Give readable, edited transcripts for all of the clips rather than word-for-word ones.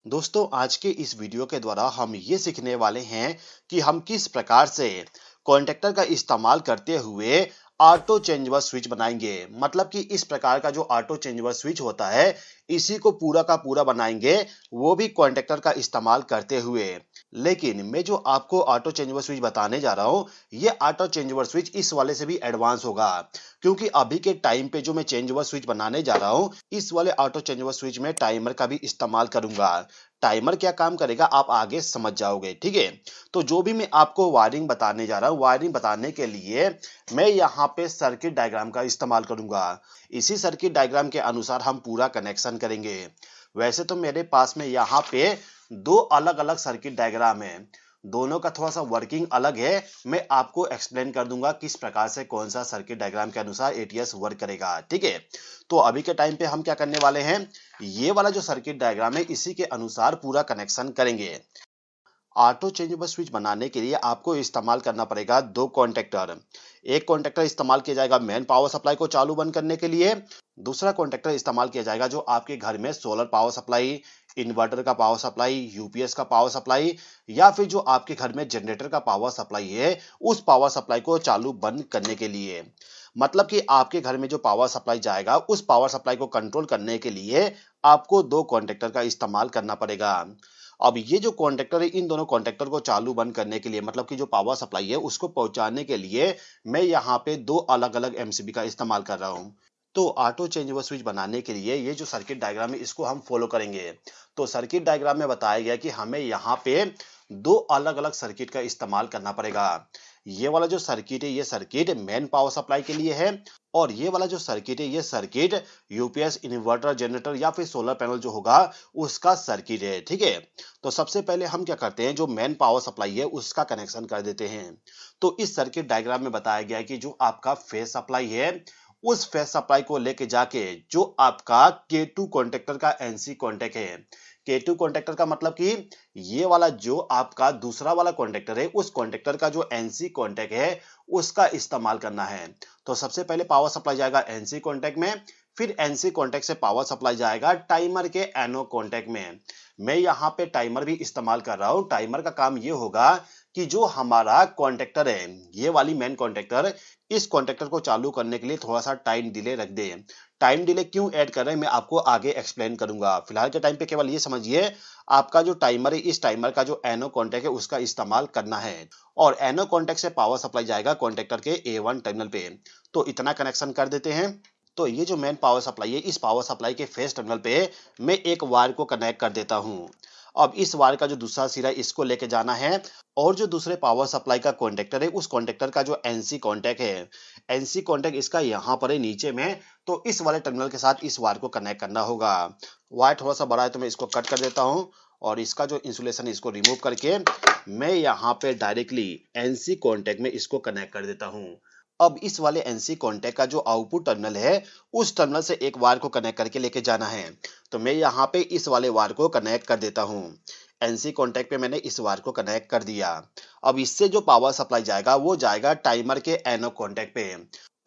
दोस्तों आज के इस वीडियो के द्वारा हम ये सीखने वाले हैं कि हम किस प्रकार से कॉन्टेक्टर का इस्तेमाल करते हुए ऑटो चेंजवर स्विच बनाएंगे। मतलब कि इस प्रकार का जो ऑटो चेंजवर स्विच होता है इसी को पूरा का पूरा बनाएंगे, वो भी कॉन्टेक्टर का इस्तेमाल करते हुए। लेकिन मैं जो आपको ऑटो चेंजवर स्विच बताने जा रहा हूँ ये ऑटो चेंजवर स्विच इस वाले से भी एडवांस होगा, क्योंकि अभी के टाइम पे जो मैं चेंजवर स्विच बनाने जा रहा हूँ इस वाले ऑटो चेंजवर स्विच में टाइमर का भी इस्तेमाल करूंगा। टाइमर क्या काम करेगा आप आगे समझ जाओगे, ठीक है। तो जो भी मैं आपको वायरिंग बताने जा रहा हूँ, वायरिंग बताने के लिए मैं यहाँ पे सर्किट डायग्राम का इस्तेमाल करूंगा। इसी सर्किट डायग्राम के अनुसार हम पूरा कनेक्शन करेंगे। वैसे तो मेरे पास में यहाँ पे दो अलग अलग सर्किट डायग्राम है, दोनों का थोड़ा सा वर्किंग अलग है। मैं आपको एक्सप्लेन कर दूंगा किस प्रकार से कौन सा सर्किट डायग्राम के अनुसार एटीएस वर्क करेगा, ठीक है। तो अभी के टाइम पे हम क्या करने वाले हैं, ये वाला जो सर्किट डायग्राम है इसी के अनुसार पूरा कनेक्शन करेंगे। ऑटो चेंजेबल स्विच बनाने के लिए आपको इस्तेमाल करना पड़ेगा दो कॉन्टेक्टर। एक कॉन्टेक्टर इस्तेमाल किया जाएगा मेन पावर सप्लाई को चालू बंद करने के लिए, दूसरा कॉन्टेक्टर इस्तेमाल किया जाएगा जो आपके घर में सोलर पावर सप्लाई, इन्वर्टर का पावर सप्लाई, यूपीएस का पावर सप्लाई या फिर जो आपके घर में जनरेटर का पावर सप्लाई है उस पावर सप्लाई को चालू बंद करने के लिए। मतलब कि आपके घर में जो पावर सप्लाई जाएगा उस पावर सप्लाई को कंट्रोल करने के लिए आपको दो कॉन्टेक्टर का इस्तेमाल करना पड़ेगा। अब ये जो कॉन्टेक्टर है इन दोनों कॉन्टेक्टर को चालू बंद करने के लिए, मतलब कि जो पावर सप्लाई है उसको पहुंचाने के लिए मैं यहाँ पे दो अलग अलग एमसीबी का इस्तेमाल कर रहा हूँ। तो ऑटो चेंजओवर स्विच बनाने के लिए ये जो सर्किट डायग्राम है इसको हम फॉलो करेंगे। तो सर्किट डायग्राम में बताया गया कि हमें यहाँ पे दो अलग अलग सर्किट का इस्तेमाल करना पड़ेगा। ये वाला जो सर्किट है ये सर्किट मेन पावर सप्लाई के लिए है, और ये वाला जो सर्किट है ये सर्किट यूपीएस, इन्वर्टर, जनरेटर या फिर सोलर पैनल जो होगा उसका सर्किट है, ठीक है। तो सबसे पहले हम क्या करते हैं, जो मेन पावर सप्लाई है उसका कनेक्शन कर देते हैं। तो इस सर्किट डायग्राम में बताया गया है कि जो आपका फेज सप्लाई है उस फेज सप्लाई को लेके जाके जो आपका K2 कॉन्टेक्टर का एनसी कॉन्टेक्ट है। K2 कॉन्टेक्टर का मतलब कि ये वाला जो आपका दूसरा वाला कॉन्टेक्टर है उस कॉन्टेक्टर का जो एनसी कॉन्टेक्ट है उसका इस्तेमाल करना है। तो सबसे पहले पावर सप्लाई जाएगा एनसी कॉन्टेक्ट में, फिर एनसी कॉन्टेक्ट से पावर सप्लाई जाएगा टाइमर के एनो कॉन्टेक्ट में। मैं यहाँ पे टाइमर भी इस्तेमाल कर रहा हूँ। टाइमर का काम ये होगा कि जो हमारा कॉन्टेक्टर है ये वाली मेन कॉन्टेक्टर, इस कॉन्टेक्टर को चालू करने के लिए थोड़ा सा टाइम डिले रख दे। टाइम डिले क्यों ऐड कर रहे हैं मैं आपको आगे एक्सप्लेन करूंगा। फिलहाल के टाइम पे केवल ये समझिए आपका जो टाइमर है इस टाइमर का जो एनो कॉन्टेक्ट है उसका इस्तेमाल करना है, और एनो कॉन्टेक्ट से पावर सप्लाई जाएगा कॉन्टेक्टर के A1 टर्मिनल पे। तो इतना कनेक्शन कर देते हैं। तो ये जो मेन पावर सप्लाई है इस पावर सप्लाई के फेस टर्मिनल पे मैं एक वायर को कनेक्ट कर देता हूँ। अब इस वायर का जो दूसरा सिरा है इसको लेके जाना है, और जो दूसरे पावर सप्लाई का कॉन्टेक्टर है उस कॉन्टेक्टर का जो एनसी कॉन्टेक्ट है, एनसी कॉन्टेक्ट इसका यहाँ पर है नीचे में, तो इस वाले टर्मिनल के साथ इस वायर को कनेक्ट करना होगा। वायर थोड़ा सा बड़ा है तो मैं इसको कट कर देता हूँ, और इसका जो इंसुलेशन इसको रिमूव करके मैं यहाँ पे डायरेक्टली एनसी कॉन्टेक्ट में इसको कनेक्ट कर देता हूँ। अब इस वाले एनसी कॉन्टेक्ट का जो आउटपुट टर्मिनल है उस टर्मिनल से एक वायर को कनेक्ट करके लेके जाना है। तो मैं यहाँ पे इस वाले वायर को कनेक्ट कर देता हूँ। एनसी कॉन्टेक्ट पे मैंने इस वायर को कनेक्ट कर दिया। अब इससे जो पावर सप्लाई जाएगा वो जाएगा टाइमर के एनो कॉन्टेक्ट पे।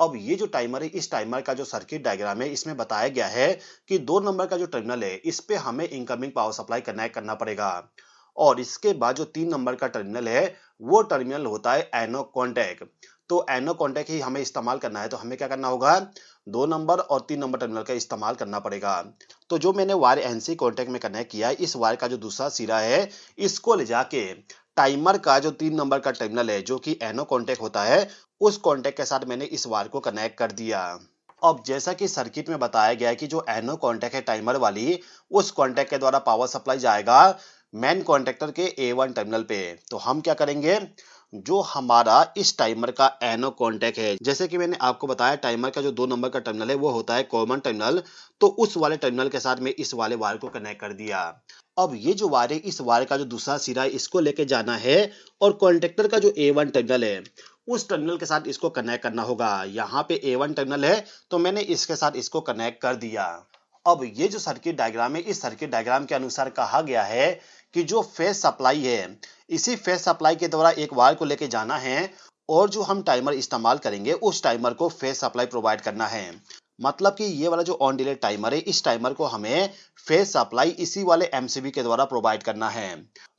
अब ये जो टाइमर है इस टाइमर का जो सर्किट डायग्राम है इसमें बताया गया है कि 2 नंबर का जो टर्मिनल है इस पे हमें इनकमिंग पावर सप्लाई कनेक्ट करना पड़ेगा, और इसके बाद जो 3 नंबर का टर्मिनल है वो टर्मिनल होता है एनो कॉन्टेक्ट। तो एनो कॉन्टेक्ट ही हमें इस्तेमाल करना है, तो हमें क्या करना होगा, 2 नंबर और 3 नंबर टर्मिनल का इस्तेमाल करना पड़ेगा। तो जो मैंने वायर एनसी कॉन्टेक्ट में कनेक्ट किया है इस वायर का जो दूसरा सिरा है इसको ले जाके टाइमर का जो 3 नंबर का टर्मिनल है जो कि एनो कॉन्टेक्ट होता है उस कॉन्टेक्ट के साथ मैंने इस वायर को कनेक्ट कर दिया। अब जैसा कि सर्किट में बताया गया है कि जो एनो कॉन्टेक्ट है टाइमर वाली उस कॉन्टेक्ट के द्वारा पावर सप्लाई जाएगा मेन कॉन्टेक्टर के A1 टर्मिनल पे। तो हम क्या करेंगे, जो हमारा इस टाइमर का एनो कॉन्टेक्ट है, जैसे कि मैंने आपको बताया टाइमर का जो 2 नंबर का टर्मिनल है वो होता है कॉमन टर्मिनल, तो उस वाले टर्मिनल के साथ मैं इस वाले वायर को कनेक्ट कर दिया। अब ये जो वायर है इस वायर का जो दूसरा सिरा है इसको लेके जाना है, और कॉन्टेक्टर का जो A1 टर्मिनल है उस टर्मिनल के साथ इसको कनेक्ट करना होगा। यहाँ पे A1 टर्मिनल है तो मैंने इसके साथ इसको कनेक्ट कर दिया। अब ये जो सर्किट डायग्राम है इस सर्किट डायग्राम के अनुसार कहा गया है कि जो फेज सप्लाई है इसी फेज सप्लाई के द्वारा एक वायर को लेके जाना है, और जो हम टाइमर इस्तेमाल करेंगे उस टाइमर को फेज सप्लाई प्रोवाइड करना है। मतलब कि ये वाला जो ऑन डिले टाइमर है, इस टाइमर को हमें फेज सप्लाई इसी वाले एमसीबी के द्वारा प्रोवाइड करना है।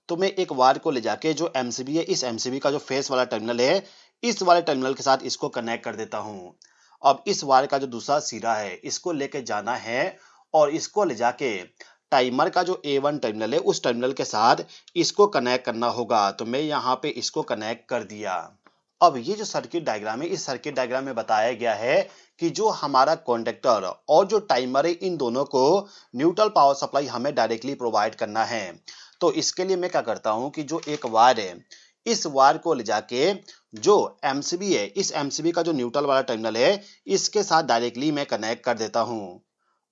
तो मैं एक वायर को ले जाके जो एमसीबी है, इस एमसीबी का जो फेस वाला टर्मिनल है, इस वाले टर्मिनल के साथ इसको कनेक्ट कर देता हूँ। अब इस वायर का जो दूसरा सिरा है, इसको लेके जाना है और इसको ले जाके टाइमर का जो A1 टर्मिनल है, उस टर्मिनल के साथ इसको कनेक्ट करना होगा। तो मैं यहाँ पे इसको कनेक्ट कर दिया। अब ये जो सर्किट डायग्राम है, इस सर्किट डायग्राम में बताया गया है कि जो हमारा कॉन्टेक्टर और जो टाइमर है, इन दोनों को न्यूट्रल पावर सप्लाई हमें डायरेक्टली प्रोवाइड करना है। तो इसके लिए मैं क्या करता हूँ कि जो एक वायर है, इस वायर को ले जाके जो एमसीबी है, इस एमसीबी का जो न्यूट्रल वाला टर्मिनल है, इसके साथ डायरेक्टली मैं कनेक्ट कर देता हूँ।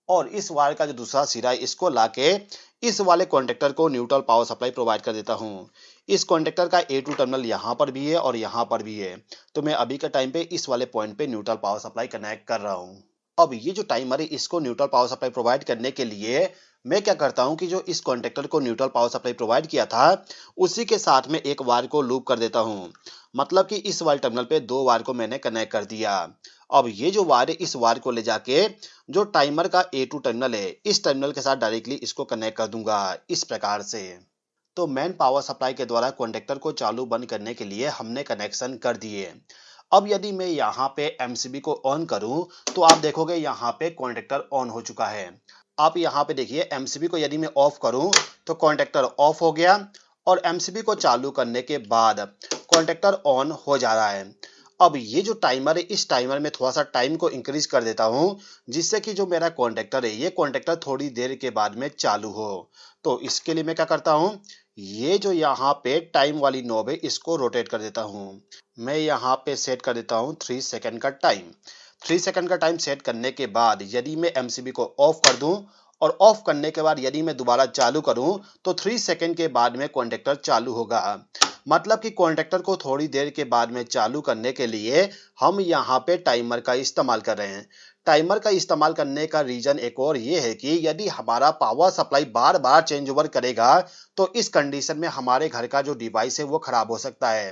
और इस वायर का जो दूसरा सिरा है, इसको लाके इस वाले कॉन्टेक्टर को न्यूट्रल पावर सप्लाई प्रोवाइड कर देता हूँ। इस कॉन्टेक्टर का A2 टर्मिनल यहाँ पर भी है और यहाँ पर भी है। तो मैं अभी के टाइम पे इस वाले पॉइंट पे न्यूट्रल पावर सप्लाई कनेक्ट कर रहा हूँ। अब ये जो टाइमर है, इसको न्यूट्रल पावर सप्लाई प्रोवाइड करने के लिए मैं क्या करता हूँ कि जो इस कॉन्टेक्टर को न्यूट्रल पावर सप्लाई प्रोवाइड किया था, उसी के साथ में एक वायर को लूप कर देता हूँ। मतलब कि इस वाले टर्मिनल पे दो वायर को मैंने कनेक्ट कर दिया। अब ये जो वायर है, इस वायर को ले जाके जो टाइमर का A2 टर्मिनल है, इस टर्मिनल के साथ डायरेक्टली इसको कनेक्ट कर दूंगा इस प्रकार से। तो मेन पावर सप्लाई के द्वारा कॉन्टेक्टर को चालू बंद करने के लिए हमने कनेक्शन कर दिए। अब यदि मैं यहाँ पे एमसीबी को ऑन करूं, तो आप देखोगे यहाँ पे कॉन्टेक्टर ऑन हो चुका है। आप यहाँ पे देखिए, एमसीबी को यदि मैं ऑफ करूं तो कॉन्टेक्टर ऑफ हो गया और एमसीबी को चालू करने के बाद कॉन्टेक्टर ऑन हो जा रहा है। अब ये जो टाइमर है, इस टाइमर में थोड़ा सा टाइम को इंक्रीज कर देता हूँ, जिससे कि जो मेरा कॉन्टेक्टर है, ये कॉन्टेक्टर थोड़ी देर के बाद में चालू हो। तो इसके लिए मैं क्या करता हूँ, ये जो यहाँ पे टाइम वाली नॉब है, इसको रोटेट कर देता हूँ। मैं यहाँ पे सेट कर देता हूँ 3 सेकंड का टाइम। 3 सेकंड का टाइम सेट करने के बाद यदि मैं एमसीबी को ऑफ कर दूं और ऑफ करने के बाद यदि मैं दोबारा चालू करूं, तो 3 सेकंड के बाद में कॉन्टेक्टर चालू होगा। मतलब कि कॉन्टेक्टर को थोड़ी देर के बाद में चालू करने के लिए हम यहाँ पे टाइमर का इस्तेमाल कर रहे हैं। टाइमर का इस्तेमाल करने का रीजन एक और ये है कि यदि हमारा पावर सप्लाई बार बार चेंज ओवर करेगा, तो इस कंडीशन में हमारे घर का जो डिवाइस है वो खराब हो सकता है।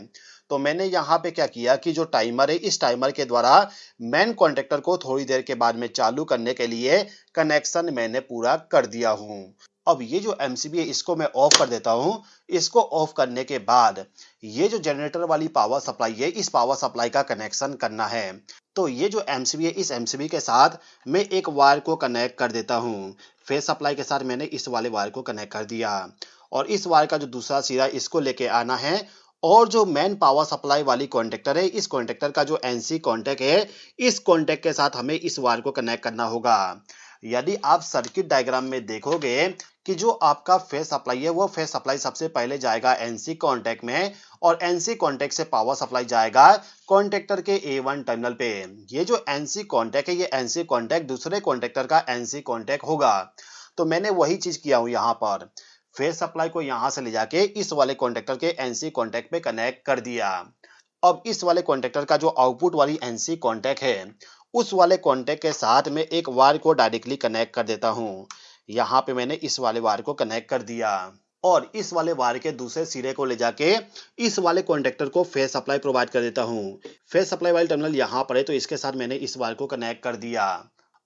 तो मैंने यहाँ पे क्या किया कि जो टाइमर है, इस टाइमर के द्वारा मेन कॉन्टेक्टर को थोड़ी देर के बाद में चालू करने के लिए कनेक्शन मैंने पूरा कर दिया हूँ। अब ये जो एमसीबी है, इसको मैं ऑफ कर देता हूँ। इसको ऑफ करने के बाद ये जो जनरेटर वाली पावर सप्लाई है, इस पावर सप्लाई का कनेक्शन करना है। तो ये जो एमसीबी है, इस एमसीबी के साथ मैं एक वायर को कनेक्ट कर देता हूँ। फेज सप्लाई के साथ मैंने इस वाले वायर को कनेक्ट कर दिया और इस वायर का जो दूसरा सिरा, इसको लेके आना है और जो मेन पावर सप्लाई वाली कॉन्टेक्टर है, इस कॉन्टेक्टर का जो एनसी कॉन्टेक्ट है, इस कॉन्टेक्ट के साथ हमें इस वायर को कनेक्ट करना होगा। यदि आप सर्किट डायग्राम में देखोगे कि जो आपका फेज सप्लाई है, वो फेज सप्लाई सबसे पहले जाएगा एनसी कॉन्टेक्ट में और एनसी कॉन्टेक्ट से पावर सप्लाई जाएगा कॉन्टेक्टर के A1 टर्मिनल पे। ये जो एनसी कॉन्टेक्ट है, ये एनसी कॉन्टेक्ट दूसरे कॉन्टेक्टर का एनसी कॉन्टेक्ट होगा। तो मैंने वही चीज किया हूं, यहाँ पर फेज सप्लाई को यहाँ से ले जाके इस वाले कॉन्टेक्टर के एनसी कॉन्टेक्ट पे कनेक्ट कर दिया। अब इस वाले कॉन्टेक्टर का जो आउटपुट वाली एनसी कॉन्टेक्ट है, उस वाले कॉन्टेक्ट के साथ में एक वायर को डायरेक्टली कनेक्ट कर देता हूँ। यहाँ पे मैंने इस वाले वायर को कनेक्ट कर दिया और इस वाले वायर के दूसरे सिरे को ले जाके इस वाले कॉन्टेक्टर को फेज सप्लाई प्रोवाइड कर देता हूँ। फेज सप्लाई वाली टर्मिनल यहाँ पर है, तो इसके साथ मैंने इस वायर को कनेक्ट कर दिया।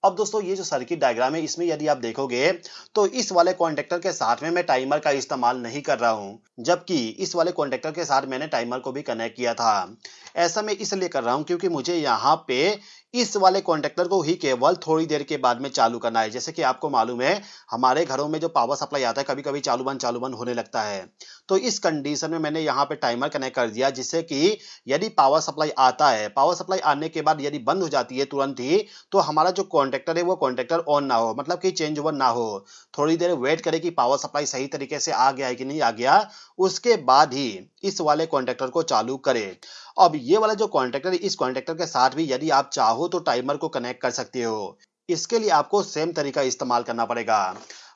अब दोस्तों, ये जो सर्किट डायग्राम है, इसमें यदि आप देखोगे तो इस वाले कॉन्टेक्टर के साथ में मैं टाइमर का इस्तेमाल नहीं कर रहा हूं, जबकि इस वाले कॉन्टेक्टर के साथ मैंने टाइमर को भी कनेक्ट किया था। ऐसा मैं इसलिए कर रहा हूं क्योंकि मुझे यहाँ पे इस वाले कॉन्टेक्टर को ही केवल थोड़ी देर के बाद में चालू करना है। जैसे कि आपको मालूम है, हमारे घरों में जो पावर सप्लाई आता है, कभी कभी चालू बंद होने लगता है। तो इस कंडीशन में मैंने यहाँ पे टाइमर कनेक्ट कर दिया, जिससे कि यदि पावर सप्लाई आता है, पावर सप्लाई आने के बाद यदि बंद हो जाती है तुरंत ही, तो हमारा जो कॉन्टेक्टर है, वो कॉन्टेक्टर ऑन ना हो, मतलब कि चेंज ओवर ना हो। थोड़ी देर वेट करे कि पावर सप्लाई सही तरीके से आ गया है कि नहीं आ गया, उसके बाद ही इस वाले कॉन्टेक्टर को चालू करे। अब ये वाला जो कॉन्टेक्टर है, इस कॉन्टेक्टर के साथ भी यदि आप चाहो तो टाइमर को कनेक्ट कर सकते हो। इसके लिए आपको सेम तरीका इस्तेमाल करना पड़ेगा।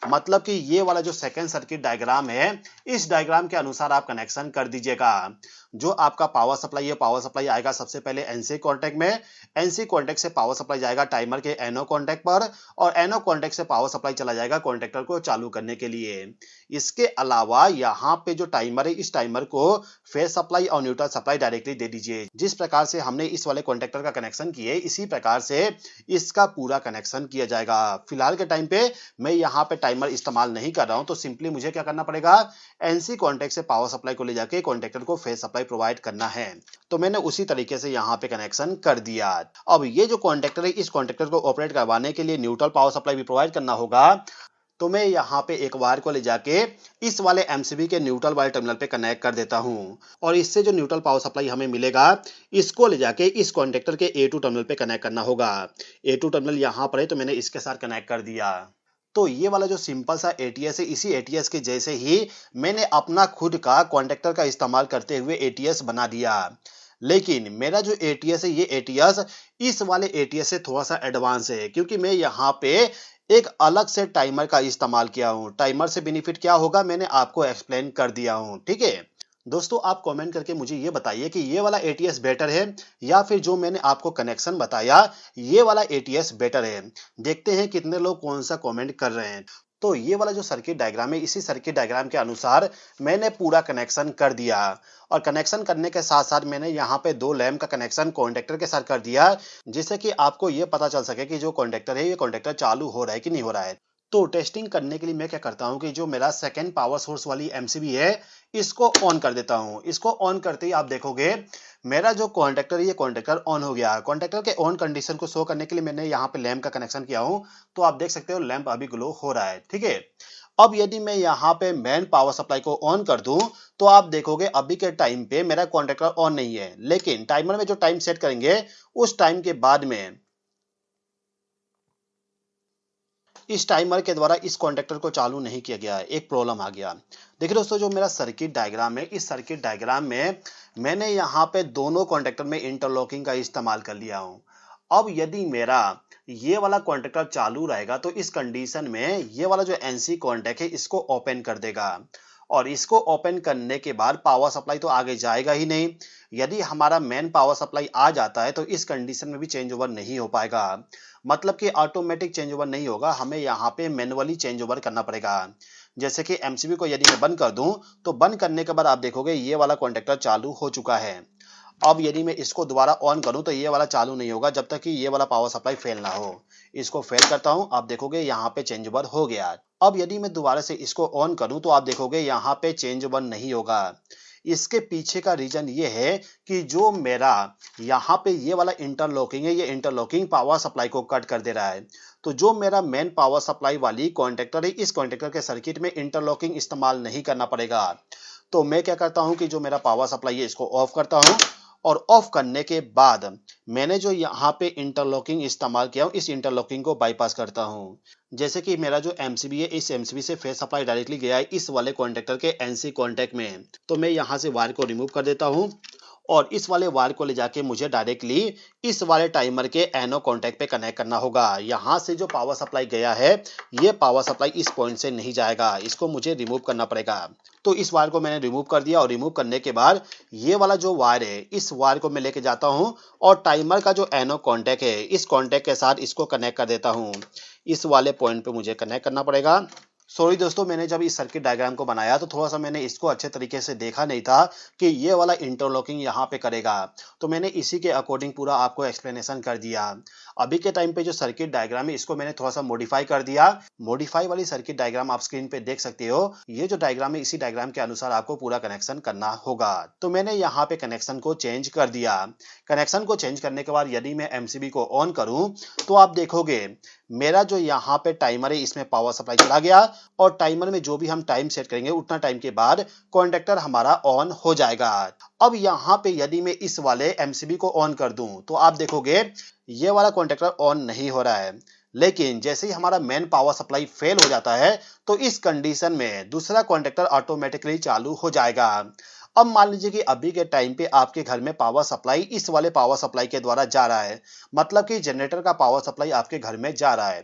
मतलब कि ये वाला जो सेकेंड सर्किट डायग्राम है, इस डायग्राम के अनुसार आप कनेक्शन कर दीजिएगा। जो आपका पावर सप्लाई है, पावर सप्लाई आएगा सबसे पहले एनसी कॉन्टैक्ट में, एनसी कॉन्टैक्ट से पावर सप्लाई जाएगा टाइमर के एनो कॉन्टैक्ट पर, और एनो कॉन्टैक्ट से पावर सप्लाई चला जाएगा कॉन्टैक्टर को चालू करने के लिए। इसके अलावा यहाँ पे जो टाइमर है, इस टाइमर को फेज सप्लाई और न्यूट्रल सप्लाई डायरेक्टली दे दीजिए। जिस प्रकार से हमने इस वाले कॉन्टैक्टर का कनेक्शन किए, इसी प्रकार से इसका पूरा कनेक्शन किया जाएगा। फिलहाल के टाइम पे मैं यहाँ पे टाइमर इस्तेमाल नहीं कर रहा हूँ, तो सिंपली मुझे क्या करना पड़ेगा, एनसी कॉन्टैक्ट से पावर सप्लाई को ले जाके कॉन्टैक्टर को फेज सप्लाई प्रोवाइड करना है। तो मैंने उसी तरीके से यहाँ पे कनेक्शन कर दिया। अब ये जो कॉन्टैक्टर है, इस कॉन्टैक्टर को ऑपरेट करवाने के लिए न्यूट्रल पावर सप्लाई भी प्रोवाइड करना होगा। तो मैं यहाँ पे एक वायर को ले जाके इस वाले एमसीबी के न्यूट्रल वाले टर्मिनल पे कनेक्ट कर देता हूँ, और इससे जो न्यूट्रल पावर सप्लाई हमें मिलेगा, इसको ले जाके इस कॉन्टैक्टर के A2 टर्मिनल पे कनेक्ट करना होगा। A2 टर्मिनल यहाँ पर है, तो मैंने इसके साथ कनेक्ट कर दिया। तो ये वाला जो सिंपल सा एटीएस है, इसी एटीएस के जैसे ही मैंने अपना खुद का कॉन्टैक्टर का इस्तेमाल करते हुए एटीएस बना दिया। लेकिन मेरा जो एटीएस है, ये एटीएस इस वाले एटीएस से थोड़ा सा एडवांस है, क्योंकि मैं यहाँ पे एक अलग से टाइमर का इस्तेमाल किया हूँ। टाइमर से बेनिफिट क्या होगा, मैंने आपको एक्सप्लेन कर दिया हूँ। ठीक है दोस्तों, आप कमेंट करके मुझे ये बताइए कि ये वाला एटीएस बेटर है या फिर जो मैंने आपको कनेक्शन बताया, ये वाला एटीएस बेटर है। देखते हैं कितने लोग कौन सा कमेंट कर रहे हैं। तो ये वाला जो सर्किट डायग्राम है, इसी सर्किट डायग्राम के अनुसार मैंने पूरा कनेक्शन कर दिया, और कनेक्शन करने के साथ साथ मैंने यहाँ पे 2 लैंप का कनेक्शन कॉन्टैक्टर के साथ कर दिया, जिससे कि आपको ये पता चल सके कि जो कॉन्टैक्टर है, ये कॉन्टैक्टर चालू हो रहा है कि नहीं हो रहा है। तो टेस्टिंग करने के लिए मैं क्या करता हूँ कि जो मेरा सेकेंड पावर सोर्स वाली एमसीबी है, इसको ऑन कर देता हूँ। इसको ऑन करते ही आप देखोगे मेरा जो कॉन्टैक्टर है, ये कॉन्टैक्टर ऑन हो गया। कॉन्टैक्टर के ऑन कंडीशन को शो करने के लिए मैंने यहाँ पे लैंप का कनेक्शन किया हूँ, तो आप देख सकते हो लैंप अभी ग्लो हो रहा है। ठीक है, अब यदि मैं यहाँ पे मेन पावर सप्लाई को ऑन कर दूं, तो आप देखोगे अभी के टाइम पे मेरा कॉन्टैक्टर ऑन नहीं है, लेकिन टाइमर में जो टाइम सेट करेंगे, उस टाइम के बाद में इस टाइमर के द्वारा इस कॉन्टैक्टर को चालू नहीं किया गया है। एक प्रॉब्लम आ गया। देखिए दोस्तों, जो मेरा सर्किट डायग्राम है, इस सर्किट डायग्राम में मैंने यहाँ पे दोनों कॉन्टैक्टर में इंटरलॉकिंग का इस्तेमाल कर लिया हूँ। अब यदि मेरा ये वाला कॉन्टैक्टर चालू रहेगा, तो इस कंडीशन में ये वाला जो एनसी कॉन्टैक्ट है, इसको ओपन कर देगा, और इसको ओपन करने के बाद पावर सप्लाई तो आगे जाएगा ही नहीं। यदि हमारा मेन पावर सप्लाई आ जाता है, तो इस कंडीशन में भी चेंज ओवर नहीं हो पाएगा। मतलब कि ऑटोमेटिक चेंज ओवर नहीं होगा, हमें यहाँ पे मैनुअली चेंज ओवर करना पड़ेगा। जैसे कि एमसीबी को यदि मैं बंद कर दूं, तो बंद करने के बाद आप देखोगे ये वाला कॉन्टैक्टर चालू हो चुका है। अब यदि मैं इसको दोबारा ऑन करूं, तो ये वाला चालू नहीं होगा जब तक कि ये वाला पावर सप्लाई फेल ना हो। इसको फेल करता हूं, आप देखोगे यहाँ पे चेंज ओवर हो गया। अब यदि मैं दोबारा से इसको ऑन करूं, तो आप देखोगे यहाँ पे चेंज ओवर नहीं होगा। इसके पीछे का रीजन ये है कि जो मेरा यहाँ पे ये वाला इंटरलॉकिंग है, ये इंटरलॉकिंग पावर सप्लाई को कट कर दे रहा है। तो जो मेरा मेन पावर सप्लाई वाली कॉन्टैक्टर है, इस कॉन्टैक्टर के सर्किट में इंटरलॉकिंग इस्तेमाल नहीं करना पड़ेगा। तो मैं क्या करता हूँ कि जो मेरा पावर सप्लाई है, इसको ऑफ करता हूँ, और ऑफ करने के बाद मैंने जो यहाँ पे इंटरलॉकिंग इस्तेमाल किया हूँ, इस इंटरलॉकिंग को बाईपास करता हूँ। जैसे कि मेरा जो एमसीबी है, इस एमसीबी से फेज सप्लाई डायरेक्टली गया है इस वाले कॉन्टैक्टर के एनसी कॉन्टैक्ट में। तो मैं यहाँ से वायर को रिमूव कर देता हूँ, और इस वाले वायर को ले जाके मुझे डायरेक्टली इस वाले टाइमर के एनो कॉन्टैक्ट पे कनेक्ट करना होगा। यहाँ से जो पावर सप्लाई गया है, ये पावर सप्लाई इस पॉइंट से नहीं जाएगा, इसको मुझे रिमूव करना पड़ेगा। तो इस वायर को मैंने रिमूव कर दिया, और रिमूव करने के बाद ये वाला जो वायर है, इस वायर को मैं लेके जाता हूँ, और टाइमर का जो एनो कॉन्टैक्ट है, इस कॉन्टैक्ट के साथ इसको कनेक्ट कर देता हूँ। इस वाले पॉइंट पे मुझे कनेक्ट करना पड़ेगा। सॉरी दोस्तों, मैंने जब इस सर्किट डायग्राम को बनाया, तो थोड़ा सा मैंने इसको अच्छे तरीके से देखा नहीं था कि ये वाला इंटरलॉकिंग यहाँ पे करेगा। तो मैंने इसी के अकॉर्डिंग पूरा आपको एक्सप्लेनेशन कर दिया। अभी के टाइम पे जो सर्किट डायग्राम है, इसको मैंने थोड़ा सा मॉडिफाई कर दिया। मॉडिफाई वाली सर्किट डायग्राम आप स्क्रीन पे देख सकते हो। ये जो डायग्राम है, इसी डायग्राम के अनुसार आपको पूरा कनेक्शन करना होगा। तो मैंने यहाँ पे कनेक्शन को चेंज कर दिया। कनेक्शन को चेंज करने के बाद यदि मैं एमसीबी को ऑन करूं, तो आप देखोगे मेरा जो यहाँ पे टाइमर है, इसमें पावर सप्लाई चला गया, और टाइमर में जो भी हम टाइम सेट करेंगे, उतना टाइम के बाद कॉन्टैक्टर हमारा ऑन हो जाएगा। अब यहाँ पे यदि मैं इस वाले एमसीबी को ऑन कर दूं, तो आप देखोगे ये वाला कॉन्टैक्टर ऑन नहीं हो रहा है। लेकिन जैसे ही हमारा मेन पावर सप्लाई फेल हो जाता है, तो इस कंडीशन में दूसरा कॉन्टैक्टर ऑटोमेटिकली चालू हो जाएगा। अब मान लीजिए कि अभी के टाइम पे आपके घर में पावर सप्लाई इस वाले पावर सप्लाई के द्वारा जा रहा है, मतलब कि जनरेटर का पावर सप्लाई आपके घर में जा रहा है।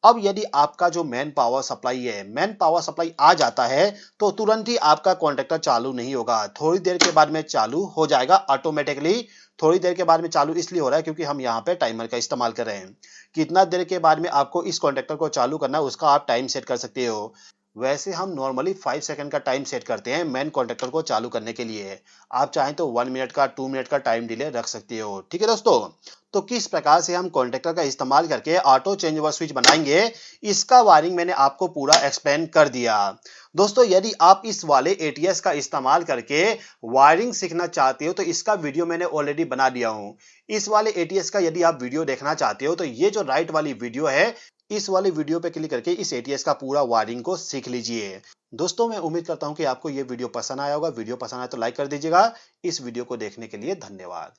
अब यदि आपका जो मेन पावर सप्लाई है, मेन पावर सप्लाई आ जाता है तो तुरंत ही आपका कॉन्टैक्टर चालू नहीं होगा, थोड़ी देर के बाद में चालू हो जाएगा ऑटोमेटिकली। थोड़ी देर के बाद में चालू इसलिए हो रहा है क्योंकि हम यहाँ पे टाइमर का इस्तेमाल कर रहे हैं। कितना देर के बाद में आपको इस कॉन्टैक्टर को चालू करना है उसका आप टाइम सेट कर सकते हो। वैसे हम नॉर्मली 5 सेकंड का टाइम सेट करते हैं मेन कॉन्टैक्टर को चालू करने के लिए। आप चाहें तो 1 मिनट का 2 मिनट का टाइम डिले रख सकते हो। ठीक है दोस्तों, तो किस प्रकार से हम कॉन्टैक्टर का इस्तेमाल करके ऑटो चेंज ओवर स्विच बनाएंगे, इसका वायरिंग मैंने आपको पूरा एक्सप्लेन कर दिया। दोस्तों यदि आप इस वाले एटीएस का इस्तेमाल करके वायरिंग सीखना चाहते हो तो इसका वीडियो मैंने ऑलरेडी बना दिया हूं। इस वाले एटीएस का यदि आप वीडियो देखना चाहते हो तो ये जो राइट वाली वीडियो है, इस वाले वीडियो पे क्लिक करके इस एटीएस का पूरा वायरिंग को सीख लीजिए। दोस्तों मैं उम्मीद करता हूं कि आपको ये वीडियो पसंद आया होगा। वीडियो पसंद आया तो लाइक कर दीजिएगा। इस वीडियो को देखने के लिए धन्यवाद।